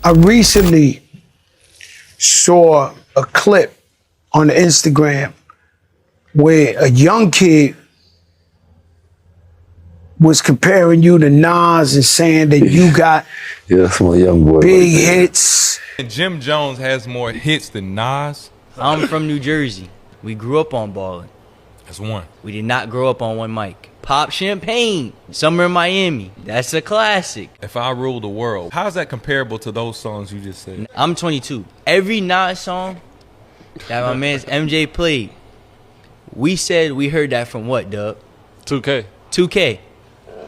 I recently saw a clip on the Instagram where a young kid was comparing you to Nas and saying that you got that's my young boy big hits. And Jim Jones has more hits than Nas. I'm from New Jersey. We grew up on ballin'. That's one. We did not grow up on one mic. Pop Champagne, Summer in Miami. That's a classic. If I Rule the World. How's that comparable to those songs you just said? I'm 22. Every Nas song that my man's MJ played, we said we heard that from what, Dub? 2K. 2K.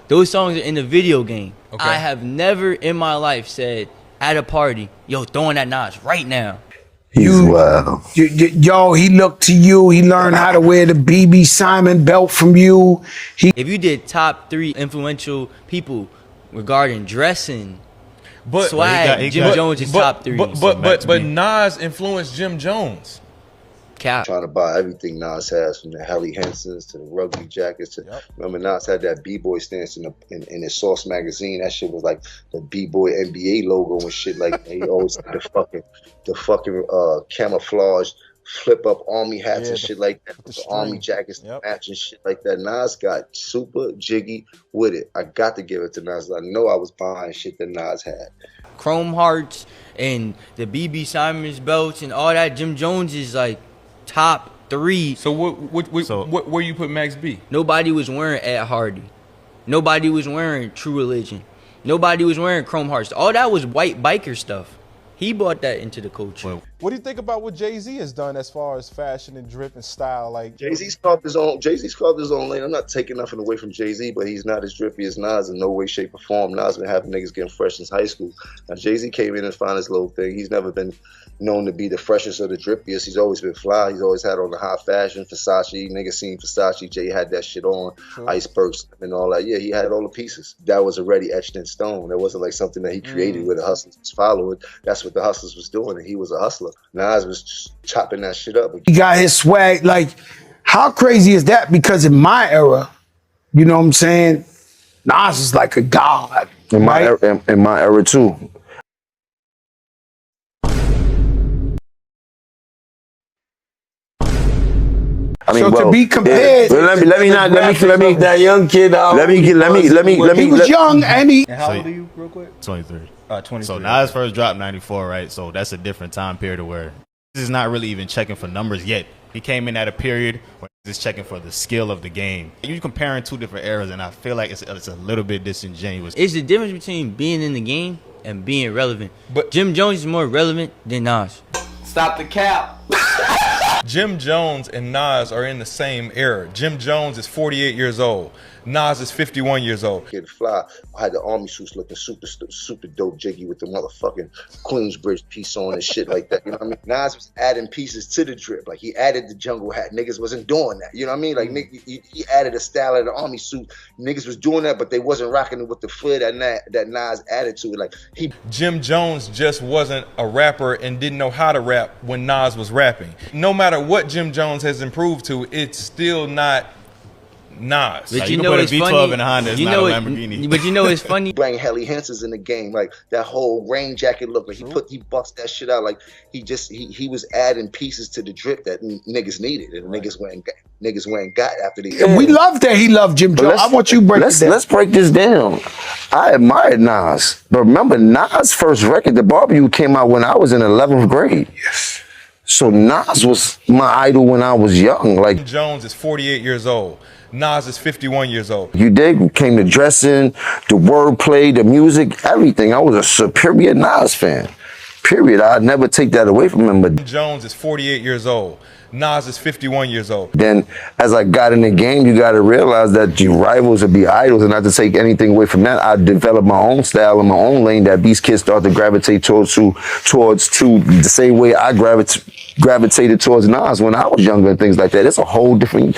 Those songs are in the video game. Okay. I have never in my life said at a party, yo, throwing that Nas right now. Wow. Yo, he looked to you. He learned how to wear the BB Simon belt from you. If you did top 3 influential people regarding dressing, swag, Jim Jones is top 3. But Nas influenced Jim Jones. Cap. Trying to buy everything Nas has, from the Helly Hensons to the rugby jackets. Remember Nas had that B-boy stance in his Source magazine. That shit was like the B-boy NBA logo and shit. Like he always had the fucking camouflage flip up army hats and shit like that. The army jackets to match and shit like that. Nas got super jiggy with it. I got to give it to Nas. I know I was buying shit that Nas had. Chrome hearts and the BB Simons belts and all that. Jim Jones is like top 3. So where you put Max B? Nobody was wearing Ed Hardy. Nobody was wearing True Religion. Nobody was wearing Chrome Hearts. All that was white biker stuff. He brought that into the culture. What do you think about what Jay-Z has done as far as fashion and drip and style? Like Jay-Z's carved his own lane. I'm not taking nothing away from Jay-Z, but he's not as drippy as Nas in no way, shape, or form. Nas been having niggas getting fresh since high school. Now Jay-Z came in and found his little thing. He's never been known to be the freshest or the drippiest. He's always been fly. He's always had on the high fashion, Versace. Niggas seen Versace. Jay had that shit on, icebergs and all that. Yeah, he had all the pieces. That was already etched in stone. That wasn't like something that he created where the hustlers was following. That's what the hustlers was doing, and he was a hustler. Nas was just chopping that shit up. He got his swag. Like, how crazy is that? Because in my era, you know what I'm saying, Nas is like a god. In my era too. I mean, so to be compared, let me that young kid out. He was young, and he. And how old are you, real quick? 23. 23. So Nas first dropped 94, right? So that's a different time period where this is not really even checking for numbers yet. He came in at a period where he's checking for the skill of the game. You're comparing 2 different eras, and I feel like it's a little bit disingenuous. It's the difference between being in the game and being relevant. But Jim Jones is more relevant than Nas. Stop the cap. Jim Jones and Nas are in the same era. Jim Jones is 48 years old. Nas is 51 years old. Kid Fly, I had the army suits looking super dope, jiggy with the motherfucking Queensbridge piece on and shit like that. You know what I mean? Nas was adding pieces to the drip. Like he added the jungle hat. Niggas wasn't doing that. You know what I mean? Like he added a style of the army suit. Niggas was doing that, but they wasn't rocking it with the flair that Nas added to it. Like Jim Jones just wasn't a rapper and didn't know how to rap when Nas was rapping. No matter what Jim Jones has improved to, it's still not Nas. But like you can know put it's a V12 funny. in a Honda, it's not a Lamborghini. But you know it's funny. Bring Helly Hensons in the game, like that whole rain jacket look. Like he bust that shit out. Like he was adding pieces to the drip that niggas needed, and niggas went and got after the. And we love that he loved Jim Jones. I want you to break this down. Let's break this down. I admired Nas, but remember Nas' first record, The Barbecue, came out when I was in 11th grade. Yes. So Nas was my idol when I was young. Like Jim Jones is 48 years old. Nas is 51 years old. You dig? Came to dressing, the wordplay, the music, everything. I was a superior Nas fan. Period. I'd never take that away from him. But Jim Jones is 48 years old. Nas is 51 years old. Then as I got in the game, you got to realize that your rivals would be idols, and not to take anything away from that. I developed my own style and my own lane that these kids start to gravitate towards the same way I gravitated towards Nas when I was younger and things like that. It's a whole different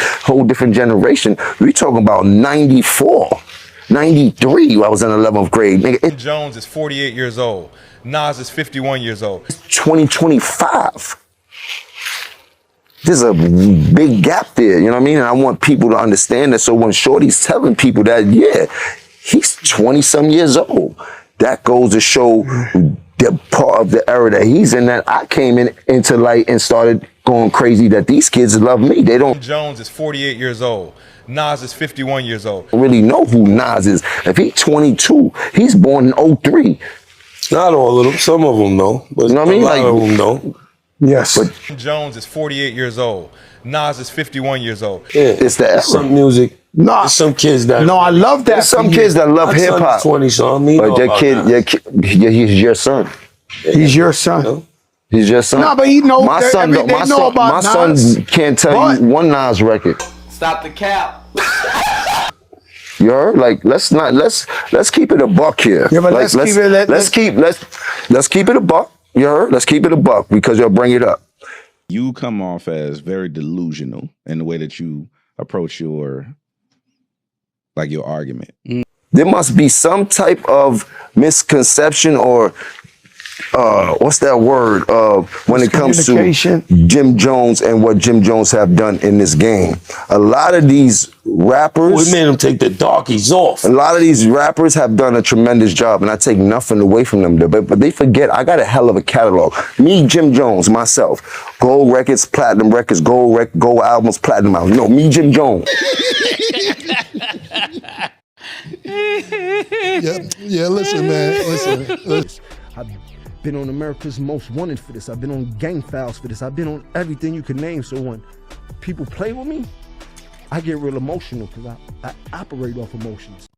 generation. We're talking about 94, 93. I was in 11th grade. Jim Jones is 48 years old. Nas is 51 years old. 2025. There's a big gap there, you know what I mean? And I want people to understand that. So when Shorty's telling people that, yeah, he's 20-some years old, that goes to show the part of the era that he's in that I came into light and started going crazy that these kids love me. They don't Jones is 48 years old. Nas is 51 years old. really know who Nas is. If he's 22, he's born in 03. Not all of them. Some of them know. But You know what I mean? A lot Like- of them know. Yes. But Jones is 48 years old. Nas is 51 years old. Yeah. it's the era. Some music. No. There's some kids that. No, I love that. There's some for you. kids that love My hip son's hop. 20, so I mean, But he's your son. He's your son. He's your son. No, but he knows. My son, they know about my Nas. son can't tell But- you one Nas record. Stop the cap. You heard? Like let's keep it a buck here. Yeah, but like, let's keep it a buck. You heard? Let's keep it a buck because you'll bring it up. You come off as very delusional in the way that you approach your argument. There must be some type of misconception or what's that word when it comes to Miscommunication. Jim Jones and what Jim Jones have done in this game. A lot of these rappers, We made them take the darkies off. a lot of these rappers have done a tremendous job, and I take nothing away from them. But they forget I got a hell of a catalog. Me, Jim Jones, myself, gold records, platinum records, gold albums, platinum albums. No, me, Jim Jones. Yeah, listen, man. Listen. I've been on America's Most Wanted for this. I've been on Gang Files for this. I've been on everything you can name. So when people play with me, I get real emotional because I operate off emotions.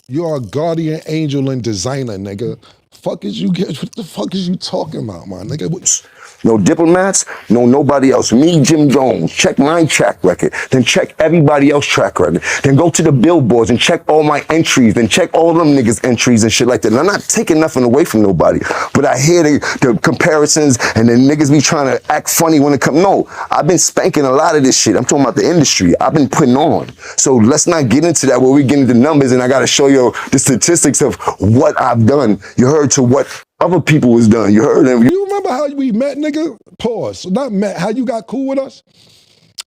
You are a guardian angel and designer, nigga. What the fuck is you talking about, man, nigga? No Diplomats, no nobody else. Me, Jim Jones. Check my track record. Then check everybody else's track record. Then go to the billboards and check all my entries. Then check all them niggas' entries and shit like that. And I'm not taking nothing away from nobody. But I hear the comparisons and then niggas be trying to act funny when it comes. No, I've been spanking a lot of this shit. I'm talking about the industry. I've been putting on. So let's not get into that where we get into numbers and I gotta show you the statistics of what I've done. You heard to what other people was done. You heard them. You remember how we met, nigga? Pause. Not met, how you got cool with us?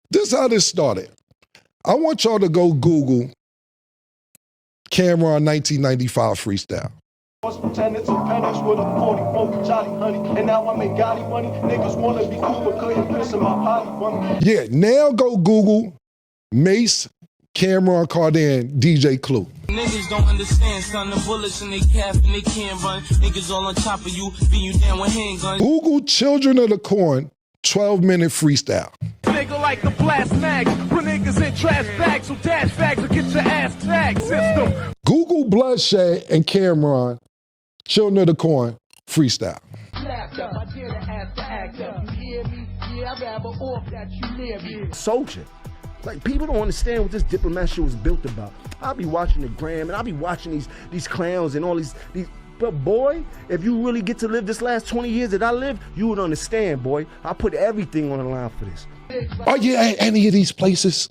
This is how this started. I want y'all to go Google Cameron 1995 freestyle. Yeah, now go Google Mace, Cameron, Cardan, DJ Clue. Niggas don't understand, son. The bullets in they calf and they can't run. Niggas all on top of you, beat you down with handguns. Google Children of the Corn 12-minute freestyle. Nigga like the blast mag, put niggas in trash bags, so dash bags will get your ass tagged. System. Google Bloodshed and Cameron Children of the Corn freestyle. Soldier. Like, people don't understand what this Diplomat shit was built about. I'll be watching the gram and I'll be watching these clowns and all these but boy, if you really get to live this last 20 years that I lived, you would understand, boy. I put everything on the line for this. Are you at any of these places?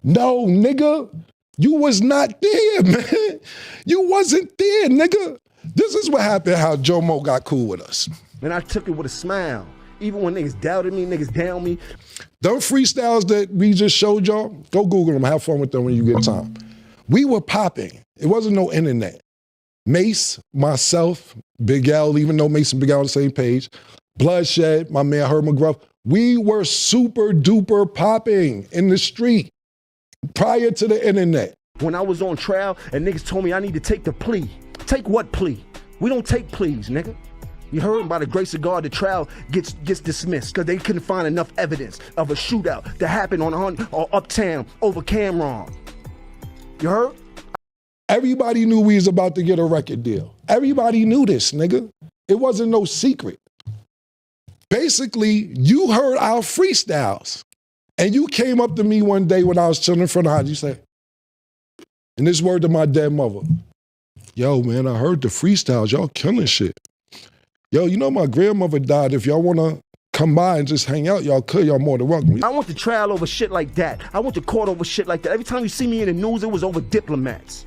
No, nigga. You was not there, man. You wasn't there, nigga. This is what happened, how Jomo got cool with us. And I took it with a smile. Even when niggas doubted me, niggas down me. Those freestyles that we just showed y'all, go Google them, have fun with them when you get time. We were popping. It wasn't no internet. Mace, myself, Big L, even though Mace and Big L on the same page, Bloodshed, my man Herb McGruff, we were super duper popping in the street prior to the internet. When I was on trial and niggas told me I need to take the plea. Take what plea? We don't take pleas, nigga. You heard? By the grace of God, the trial gets dismissed because they couldn't find enough evidence of a shootout that happened on Uptown over Cameron. You heard? Everybody knew we was about to get a record deal. Everybody knew this, nigga. It wasn't no secret. Basically, you heard our freestyles and you came up to me one day when I was chilling in front of the house. You said, and this word to my dead mother, yo, man, I heard the freestyles. Y'all killing shit. Yo, you know my grandmother died. If y'all want to come by and just hang out, y'all could. Y'all more than welcome. I want the trial over shit like that. I want the court over shit like that. Every time you see me in the news, it was over Diplomats.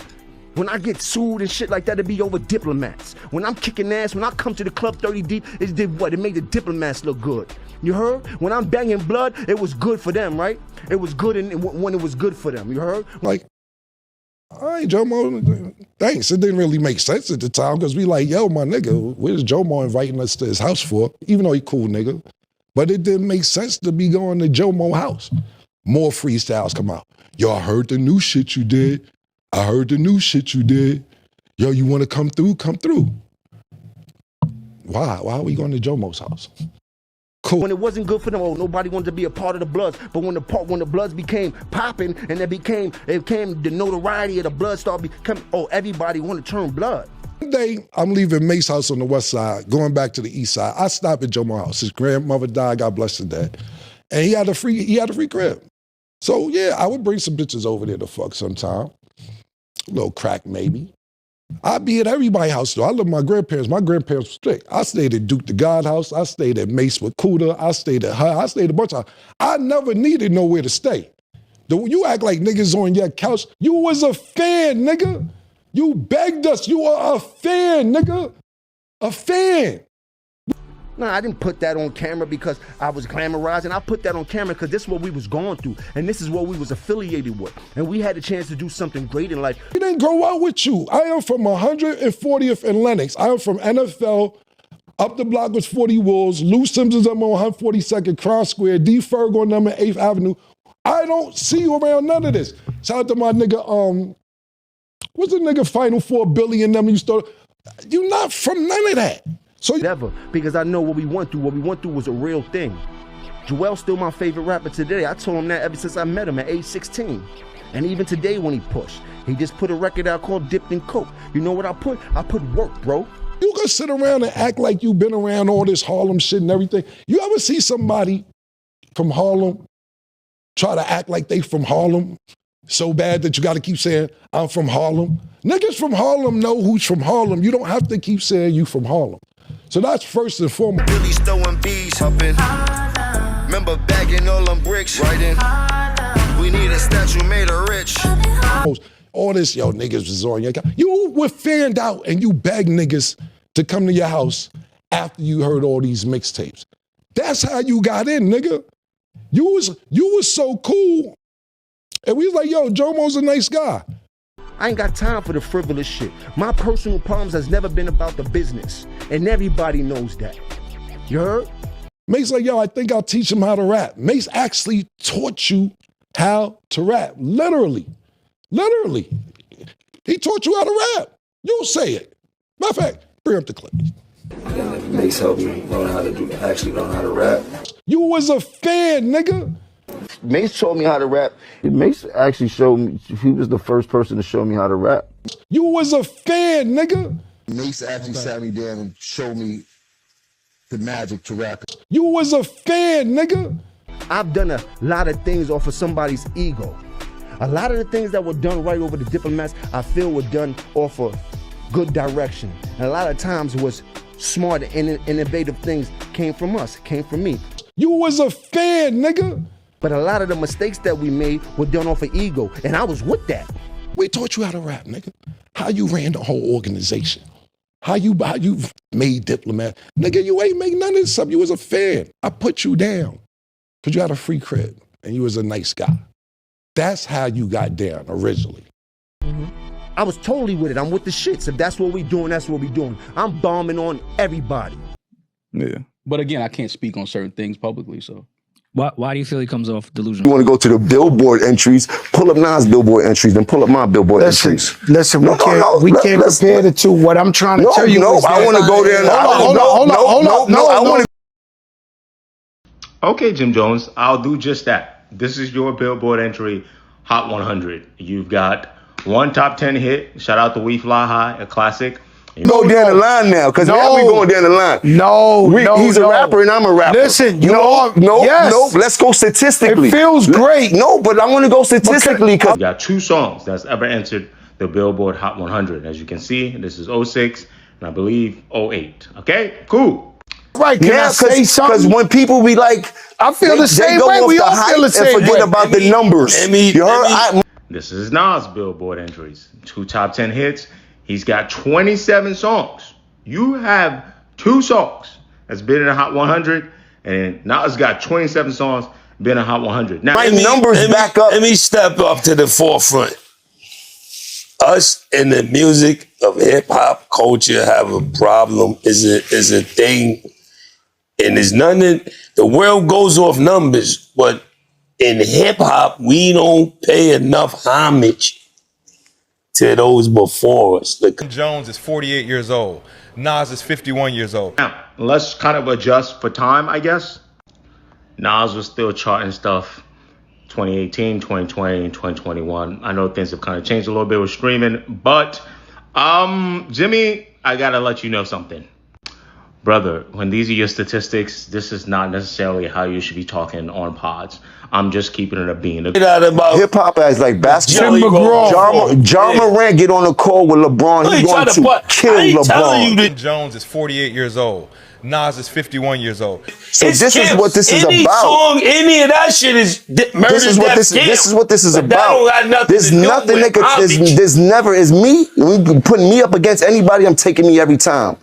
When I get sued and shit like that, it be over Diplomats. When I'm kicking ass, when I come to the club 30 deep, it did what? It made the Diplomats look good. You heard? When I'm banging blood, it was good for them, right? It was good when it was good for them. You heard? Like, All right, Jomo, thanks. It didn't really make sense at the time because we like, yo, my nigga, where's Jomo inviting us to his house for? Even though he cool nigga. But it didn't make sense to be going to Jomo house. More freestyles come out. Yo, I heard the new shit you did. I heard the new shit you did. Yo, you want to come through? Come through. Why? Why are we going to Jomo's house? Cool. When it wasn't good for them, nobody wanted to be a part of the Bloods. But when the Bloods became popping and it became the notoriety of the Bloods started becoming, everybody want to turn Blood. One day, I'm leaving Mace's house on the west side, going back to the east side. I stop at Jomo's house. His grandmother died, God bless her dad. And he had a free crib. So yeah, I would bring some bitches over there to fuck sometime. A little crack maybe. I'd be at everybody's house though. I live with my grandparents. My grandparents were strict. I stayed at Duke the God house. I stayed at Mace with Cuda. I stayed at her. I stayed a bunch of. I never needed nowhere to stay. You act like niggas on your couch. You was a fan, nigga. You begged us. You are a fan, nigga. A fan. No, I didn't put that on camera because I was glamorizing. I put that on camera because this is what we was going through. And this is what we was affiliated with. And we had a chance to do something great in life. We didn't grow up with you. I am from 140th and Lenox. I am from NFL. Up the block was 40 Wolves. Lou Simpson's on 142nd Crown Square. D. Ferg on number 8th Avenue. I don't see you around none of this. Shout out to my nigga, what's the nigga Final Four Billy and them you started? You're not from none of that. So never, because I know what we went through. What we went through was a real thing. Joel's still my favorite rapper today. I told him that ever since I met him at age 16. And even today when he pushed, he just put a record out called Dipped in Coke. You know what I put? I put work, bro. You can sit around and act like you've been around all this Harlem shit and everything. You ever see somebody from Harlem try to act like they from Harlem so bad that you got to keep saying, I'm from Harlem? Niggas from Harlem know who's from Harlem. You don't have to keep saying you from Harlem. So that's first and foremost. Billy's throwing bees, humping. Remember bagging all them bricks, writing. We need a statue made of rich. All this, yo, niggas was on your couch. You were fanned out and you begged niggas to come to your house after you heard all these mixtapes. That's how you got in, nigga. You was so cool. And we was like, yo, Jomo's a nice guy. I ain't got time for the frivolous shit. My personal problems has never been about the business. And everybody knows that. You heard? Mace like, yo, I think I'll teach him how to rap. Mace actually taught you how to rap. Literally. Literally. He taught you how to rap. You'll say it. Matter of fact, bring up the clip. Mace helped me actually learn how to rap. You was a fan, nigga. Mace taught me how to rap. Mace actually showed me, he was the first person to show me how to rap. You was a fan, nigga. Mace actually sat me down and showed me the magic to rap. You was a fan, nigga. I've done a lot of things off of somebody's ego. A lot of the things that were done right over the Diplomats, I feel were done off of good direction. And a lot of times was smart and innovative things came from us, came from me. You was a fan, nigga. But a lot of the mistakes that we made were done off of ego, and I was with that. We taught you how to rap, nigga. How you ran the whole organization. How you made Diplomat. Nigga, you ain't make none of this stuff. You was a fan. I put you down because you had a free crib and you was a nice guy. That's how you got down originally. I was totally with it. I'm with the shits. If that's what we doing, that's what we doing. I'm bombing on everybody. Yeah. But again, I can't speak on certain things publicly, so. Why do you feel he comes off delusional? You want to go to the Billboard entries, pull up Nas' Billboard entries, then pull up my Billboard entries. Listen, we can't compare the two. What I'm trying to tell you is I want to go there. Hold on. Okay, Jim Jones, I'll do just that. This is your Billboard entry, Hot 100. You've got one top 10 hit. Shout out to We Fly High, a classic. Go down the line now, because now we going down the line. He's a rapper and I'm a rapper. Listen, no, let's go statistically. It feels great. No, but I want to go statistically. You got two songs that's ever entered the Billboard Hot 100. As you can see, this is 06 and I believe 08. Okay, cool. Right, can I say something? Because when people be like, I feel the same way. We all feel the same way. And forget about the numbers. This is Nas' Billboard entries. Two top 10 hits. He's got 27 songs. You have two songs that's been in the Hot 100, and Nas got 27 songs been in the Hot 100. Now, my numbers back up. Let me step up to the forefront. us in the music of hip hop culture have a problem. Is a thing, and there's nothing. The world goes off numbers, but in hip hop, we don't pay enough homage to those before us. Jones is 48 years old. Nas is 51 years old. Now, let's kind of adjust for time, I guess. Nas was still charting stuff 2018, 2020, and 2021. I know things have kind of changed a little bit with streaming, but Jimmy, I gotta let you know something. Brother, when these are your statistics, this is not necessarily how you should be talking on pods. I'm just keeping it a bean. Hip hop as like basketball. John Morant get on the call with LeBron. He's going to kill LeBron. Jones is 48 years old. Nas is 51 years old. So this is what this is any about. Song, any of that shit is murder. This is what this is But about. that don't got nothing There's to do nothing with there's never is me. We putting me up against anybody. I'm taking me every time.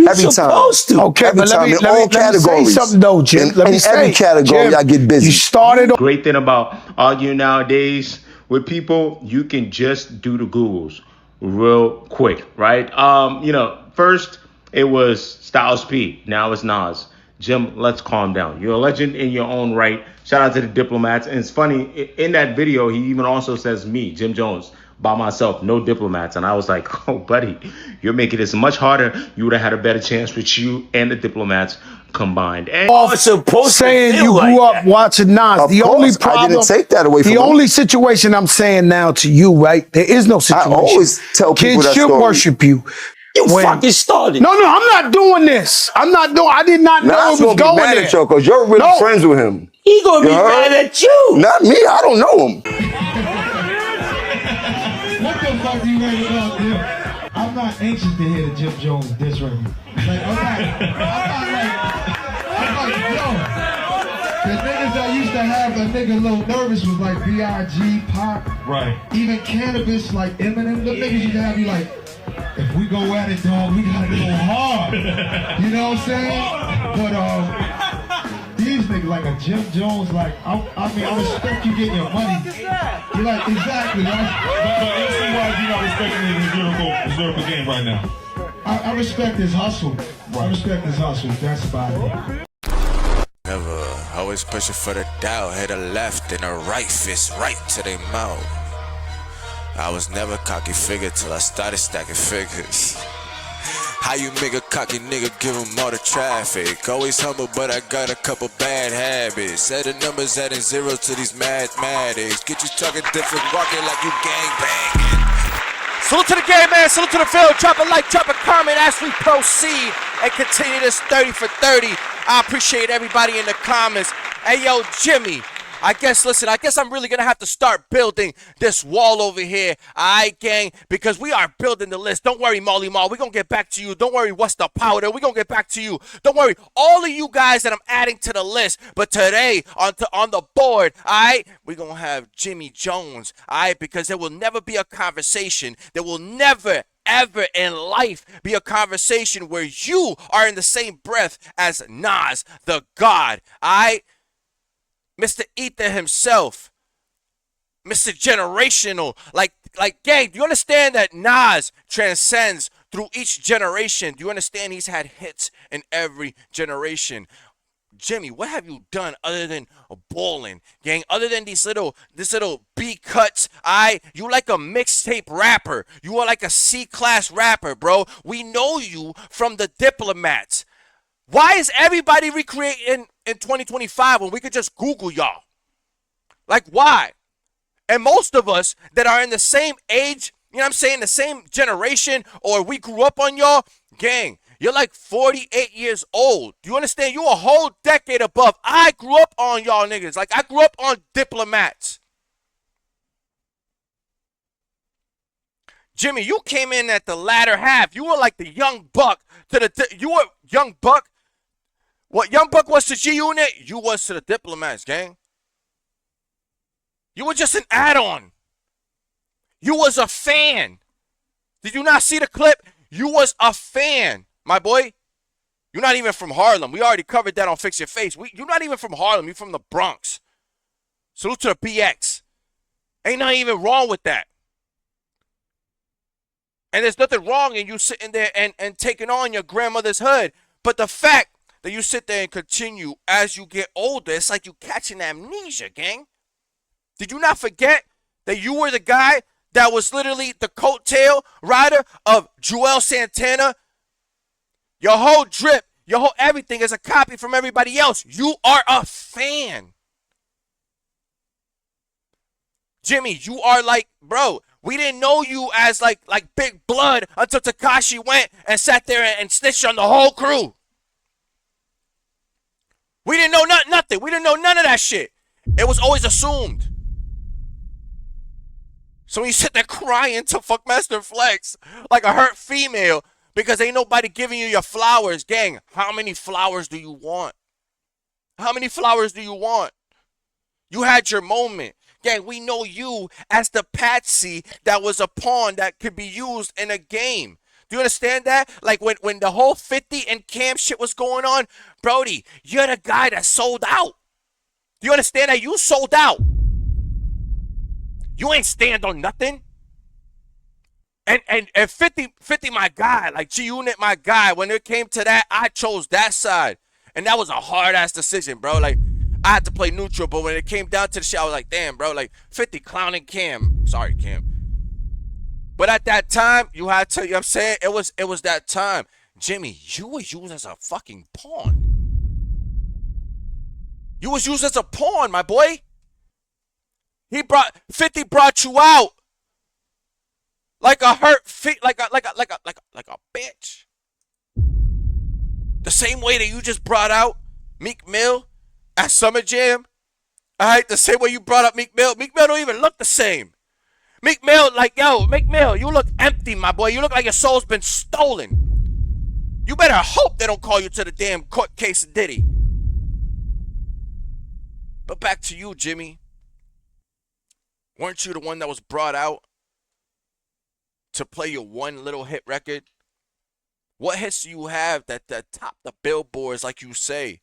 Every time. Okay, every but time in all let me say categories. something though, Jim. In every category, Jim, I get busy. You started. Great thing about arguing nowadays with people, you can just do the Googles real quick, right? First it was Styles P. Now it's Nas. Jim, let's calm down. You're a legend in your own right. Shout out to the Diplomats. And it's funny, in that video, he even also says me, Jim Jones, by myself, no Diplomats. And I was like, oh, buddy, you're making this much harder. You would have had a better chance with you and the Diplomats combined. And saying you grew up watching Nas. The only problem, I didn't take that away from the him. only situation I'm saying now to you, right? There is no situation. I always tell people kids that should story. worship you. You fucking started. No, I'm not doing this. I did not know Nas it was gonna be going mad there. at you because you're really friends with him. He gonna be You heard? mad at you. Not me. I don't know him. What the fuck do you worried about, Jim? I'm not anxious to hear the Jim Jones diss record. Like, I'm like, yo. The niggas that used to have a nigga a little nervous was like B.I.G., Pop. Right. Even Cannabis, like Eminem. The niggas used to have you like, if we go at it, dog, we gotta go hard. You know what I'm saying? But these niggas like a Jim Jones, like I respect you getting your money. You're like, exactly, right? But MC-wise, you're not respecting his lyrical game right now. I respect his hustle. I respect his hustle. That's about it. Never always pushing for the doubt. Hit a left and a right fist right to their mouth. I was never cocky figure till I started stacking figures. How you make a cocky nigga give him all the traffic? Always humble, but I got a couple bad habits. Set the numbers adding zeros to these mathematics. Get you talking different, walking like you gangbanging. Salute to the game, man. Salute to the Ville. Drop a like, drop a comment as we proceed and continue this 30 for 30. I appreciate everybody in the comments. Hey, yo, Jimmy. I guess I'm really going to have to start building this wall over here, all right, gang, because we are building the list. Don't worry, Molly Mall. We're going to get back to you. Don't worry, What's the Powder. We're going to get back to you. Don't worry, all of you guys that I'm adding to the list. But today, on the board, all right, we're going to have Jimmy Jones, all right, because there will never be a conversation. There will never ever in life be a conversation where you are in the same breath as Nas, the God, all right? Mr. Ether himself, Mr. Generational, like gang, do you understand that Nas transcends through each generation? Do you understand he's had hits in every generation? Jimmy, what have you done other than balling, gang? Other than this little B cuts, you like a mixtape rapper. You are like a C-class rapper, bro. We know you from the Diplomats. Why is everybody recreating in 2025 when we could just Google y'all? Like, why? And most of us that are in the same age, you know what I'm saying, the same generation, or we grew up on y'all, gang, you're like 48 years old. Do you understand? You a whole decade above. I grew up on y'all niggas. Like, I grew up on Diplomats. Jimmy, you came in at the latter half. You were like the young buck you were young buck. What Young Buck was to G-Unit, you was to the Diplomats, gang. You were just an add-on. You was a fan. Did you not see the clip? You was a fan, my boy. You're not even from Harlem. We already covered that on Fix Your Face. You're not even from Harlem. You're from the Bronx. Salute to the BX. Ain't nothing even wrong with that. And there's nothing wrong in you sitting there and taking on your grandmother's hood. But the fact that you sit there and continue as you get older, it's like you catching amnesia, gang. Did you not forget that you were the guy that was literally the coattail rider of Joel Santana? Your whole drip, your whole everything is a copy from everybody else. You are a fan. Jimmy, you are like, bro, we didn't know you as like Big Blood until Tekashi went and sat there and snitched on the whole crew. We didn't know nothing. We didn't know none of that shit. It was always assumed. So when you sit there crying to Funkmaster Flex like a hurt female because ain't nobody giving you your flowers, gang, how many flowers do you want? How many flowers do you want? You had your moment. Gang, we know you as the patsy that was a pawn that could be used in a game. Do you understand that? Like when the whole 50 and Cam shit was going on, Brody, you're the guy that sold out. Do you understand that? You sold out. You ain't stand on nothing. And 50 my guy, like G-Unit my guy. When it came to that, I chose that side. And that was a hard-ass decision, bro. Like, I had to play neutral, but when it came down to the shit, I was like, damn, bro, like 50 clowning Cam. Sorry, Cam. But at that time, you had to, you know what I'm saying? It was that time. Jimmy, you was used as a fucking pawn. You was used as a pawn, my boy. 50 brought you out like a hurt like a bitch. The same way that you just brought out Meek Mill at Summer Jam. Alright, the same way you brought up Meek Mill. Meek Mill don't even look the same. Meek Mill, like, yo, Meek Mill, you look empty, my boy. You look like your soul's been stolen. You better hope they don't call you to the damn court case of Diddy. But back to you, Jimmy. Weren't you the one that was brought out to play your one little hit record? What hits do you have that top the billboards, like you say?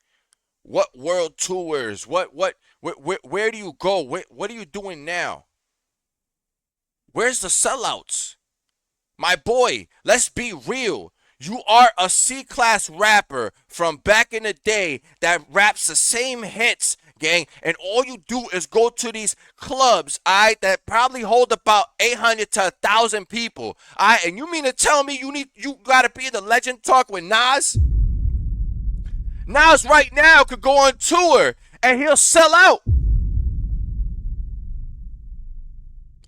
What world tours? Where do you go? What are you doing now? Where's the sellouts? My boy, let's be real. You are a C-class rapper from back in the day that raps the same hits, gang, and all you do is go to these clubs, that probably hold about 800 to 1,000 people, and you mean to tell me you gotta be the legend talk with Nas? Nas right now could go on tour and he'll sell out.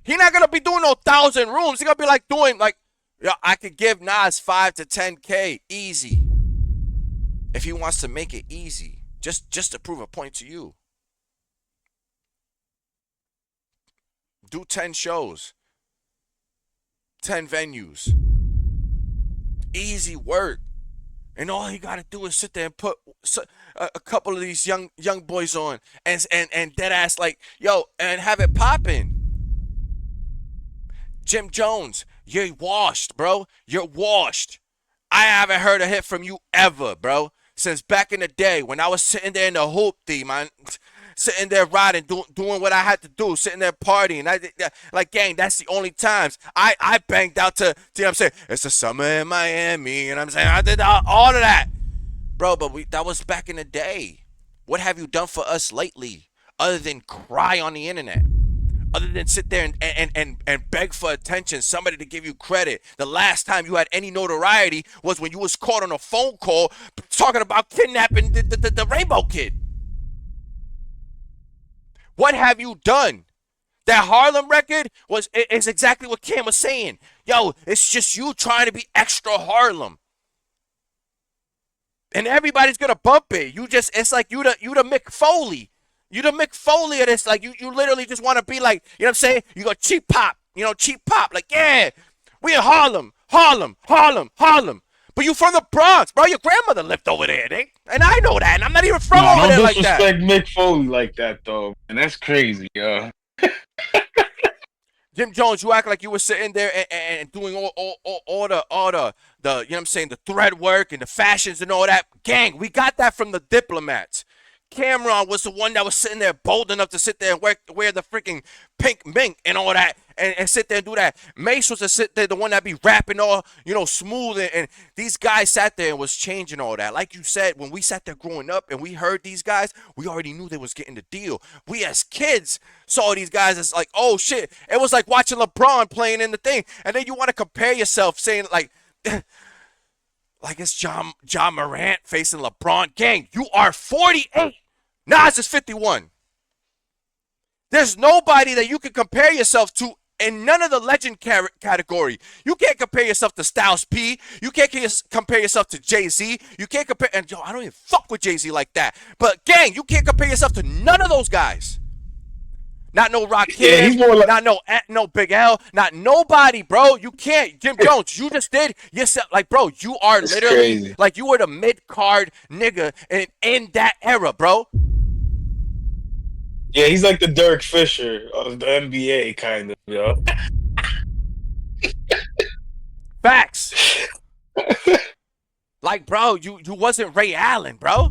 He's not gonna be doing no 1,000 rooms. He's gonna be like doing like, I could give Nas 5 to 10K easy if he wants to make it easy, just to prove a point to you. Do 10 shows, 10 venues, easy work, and all he gotta do is sit there and put a couple of these young boys on and dead ass like, yo, and have it popping. Jim Jones, you're washed, bro. You're washed. I haven't heard a hit from you ever, bro. Since back in the day when I was sitting there in the hoopty, man. Sitting there riding, doing what I had to do. Sitting there partying. Like, gang, that's the only times I banged out to, you know what I'm saying? It's the summer in Miami. And I'm saying, I did all of that. Bro, but that was back in the day. What have you done for us lately? Other than cry on the internet? Other than sit there and beg for attention, somebody to give you credit. The last time you had any notoriety was when you was caught on a phone call talking about kidnapping the Rainbow Kid. What have you done? That Harlem record is exactly what Cam was saying. Yo, it's just you trying to be extra Harlem. And everybody's gonna bump it. It's like you the Mick Foley. You the Mick Foley of this, like you literally just want to be like, you know what I'm saying? You go cheap pop, like, yeah, we in Harlem. But you from the Bronx, bro. Your grandmother lived over there, and I know that, and I'm not even from over there like that. Don't disrespect Mick Foley like that, though, and that's crazy, yo. Jim Jones, you act like you were sitting there and doing all the you know what I'm saying, the thread work and the fashions and all that. Gang, we got that from the Diplomats. Cameron was the one that was sitting there bold enough to sit there and wear the freaking pink mink and all that and sit there and do that. Mace was to sit there, the one that be rapping all, smooth. And these guys sat there and was changing all that. Like you said, when we sat there growing up and we heard these guys, we already knew they was getting the deal. We as kids saw these guys as like, oh shit. It was like watching LeBron playing in the thing. And then you want to compare yourself saying like, like it's John Morant facing LeBron. Gang, you are 48. Nas is 51. There's nobody that you can compare yourself to in none of the legend category. You can't compare yourself to Styles P. You can't compare yourself to Jay-Z. You can't compare, and yo, I don't even fuck with Jay-Z like that. But gang, you can't compare yourself to none of those guys. Not no Rakim, not no Big L, not nobody, bro. You can't. Jim Jones, you just did yourself. Like, bro, you are literally crazy. like you were the mid-card nigga in that era, bro. Yeah, he's like the Dirk Fisher of the NBA, kind of, yo. Facts. Like, bro, you wasn't Ray Allen, bro.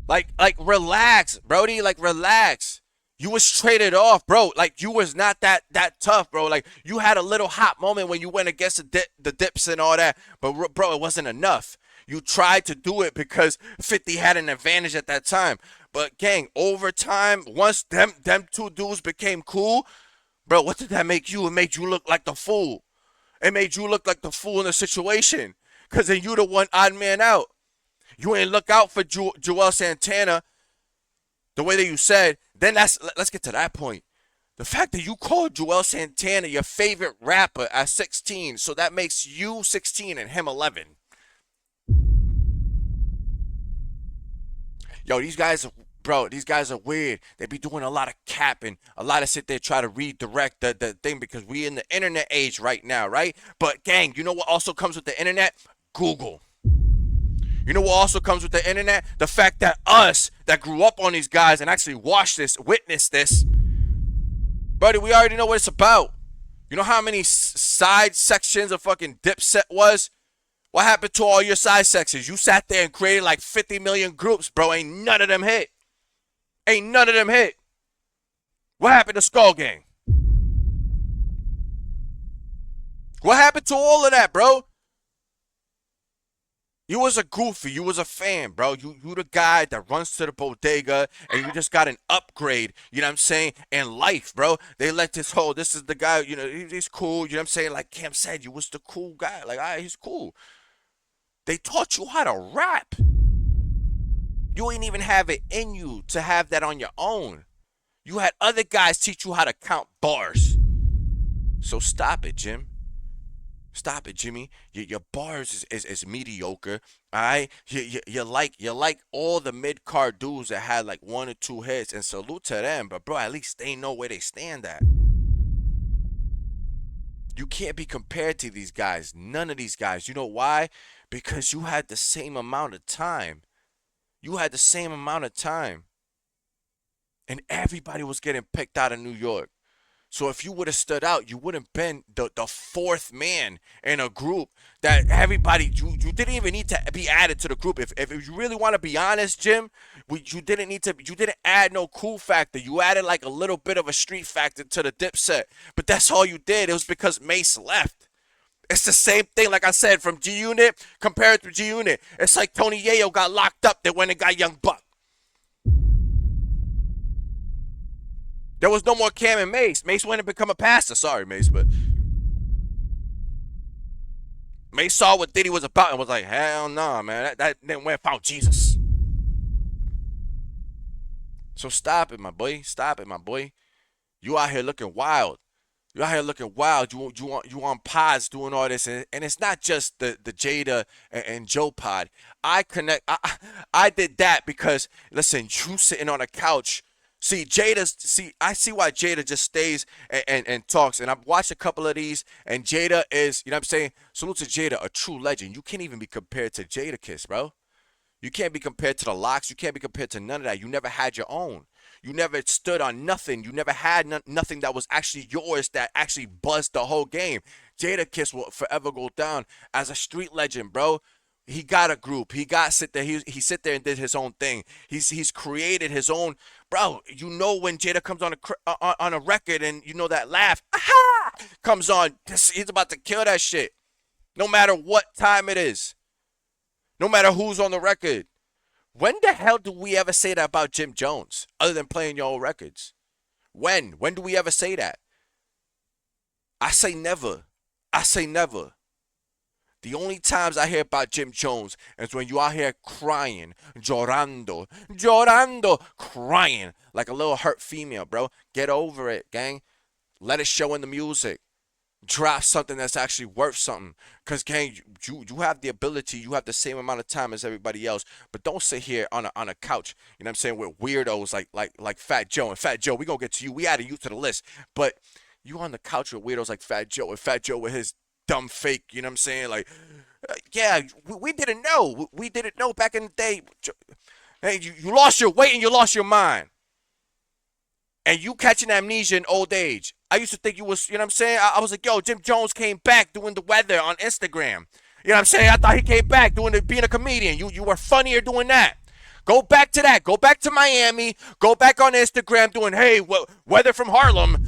Like, relax, Brody. Like, relax. You was traded off, bro. Like, you was not that tough, bro. Like, you had a little hot moment when you went against the dips and all that. But, bro, it wasn't enough. You tried to do it because 50 had an advantage at that time. But, gang, over time, once them two dudes became cool, bro, what did that make you? It made you look like the fool. It made you look like the fool in the situation. Because then you the one odd man out. You ain't look out for Joel Santana the way that you said. Then let's get to that point. The fact that you called Joel Santana your favorite rapper at 16, so that makes you 16 and him 11. Yo, these guys are weird. They be doing a lot of capping, a lot of sit there try to redirect the thing because we in the internet age right now, right? But gang, you know what also comes with the internet? Google. You know what also comes with the internet? The fact that us that grew up on these guys and actually watched this, witnessed this, buddy, we already know what it's about. You know how many side sections of fucking Dipset was? What happened to all your side sections? You sat there and created like 50 million groups, bro. Ain't none of them hit. Ain't none of them hit. What happened to Skull Gang? What happened to all of that, bro? You was a goofy. You was a fan, bro. You the guy that runs to the bodega and you just got an upgrade, you know what I'm saying, in life, bro. They let this is the guy, you know, he's cool, you know what I'm saying? Like Cam said, you was the cool guy. Like, all right, he's cool. They taught you how to rap. You ain't even have it in you to have that on your own. You had other guys teach you how to count bars. So stop it, Jim. Stop it, Jimmy. Your bars is mediocre. All right, you like all the mid card dudes that had like 1 or 2 hits, and salute to them. But bro, at least they know where they stand at. You can't be compared to these guys. None of these guys. You know why? Because you had the same amount of time. You had the same amount of time, and everybody was getting picked out of New York. So if you would have stood out, you wouldn't been the fourth man in a group that everybody, you didn't even need to be added to the group. If you really want to be honest, Jim, you didn't add no cool factor. You added like a little bit of a street factor to the Dipset. But that's all you did. It was because Mace left. It's the same thing, like I said, from G-Unit compared to G-Unit. It's like Tony Yayo got locked up, they went and got Young Buck. There was no more Cam and Mace. Mace went and become a pastor. Sorry, Mace, but Mace saw what Diddy was about and was like, hell nah, man. That then went and found Jesus. So stop it, my boy. Stop it, my boy. You out here looking wild. You out here looking wild. You on pods doing all this, and it's not just the Jada and Joe pod. I did that because listen, you sitting on a couch. I see why Jada just stays and talks. And I've watched a couple of these, and Jada is, you know what I'm saying? Salute to Jada, a true legend. You can't even be compared to Jadakiss, bro. You can't be compared to the Locks. You can't be compared to none of that. You never had your own. You never stood on nothing. You never had nothing that was actually yours that actually buzzed the whole game. Jadakiss will forever go down as a street legend, bro. He got a group. He got sit there. He sit there and did his own thing. He's created his own. Bro, you know when Jada comes on a record and you know that laugh, aha, comes on. He's about to kill that shit. No matter what time it is. No matter who's on the record. When the hell do we ever say that about Jim Jones other than playing your old records? When? When do we ever say that? I say never. I say never. The only times I hear about Jim Jones is when you out here crying, llorando, crying like a little hurt female, bro. Get over it, gang. Let it show in the music. Drop something that's actually worth something. Because, gang, you have the ability, you have the same amount of time as everybody else, but don't sit here on a couch, you know what I'm saying, with weirdos like Fat Joe. And Fat Joe, we going to get to you. We added you to the list. But you on the couch with weirdos like Fat Joe, and Fat Joe with his dumb fake, you know what I'm saying? Like, yeah, we didn't know. We didn't know back in the day. Hey, you lost your weight and you lost your mind. And you catching amnesia in old age. I used to think you was, you know what I'm saying? I was like, yo, Jim Jones came back doing the weather on Instagram. You know what I'm saying? I thought he came back being a comedian. You were funnier doing that. Go back to that. Go back to Miami. Go back on Instagram doing, hey, weather from Harlem.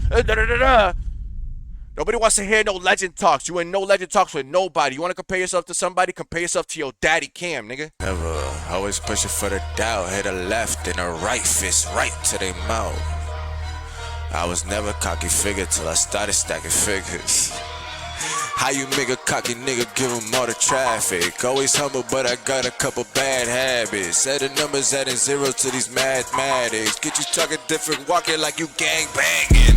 Nobody wants to hear no legend talks. You ain't no legend talks with nobody. You want to compare yourself to somebody? Compare yourself to your daddy Cam, nigga. Never, always pushing for the doubt. Hit a left and a right fist right to their mouth. I was never cocky figure till I started stacking figures. How you make a cocky nigga give him all the traffic? Always humble, but I got a couple bad habits. Set the numbers adding zeros to these mathematics. Get you talking different, walking like you gang banging.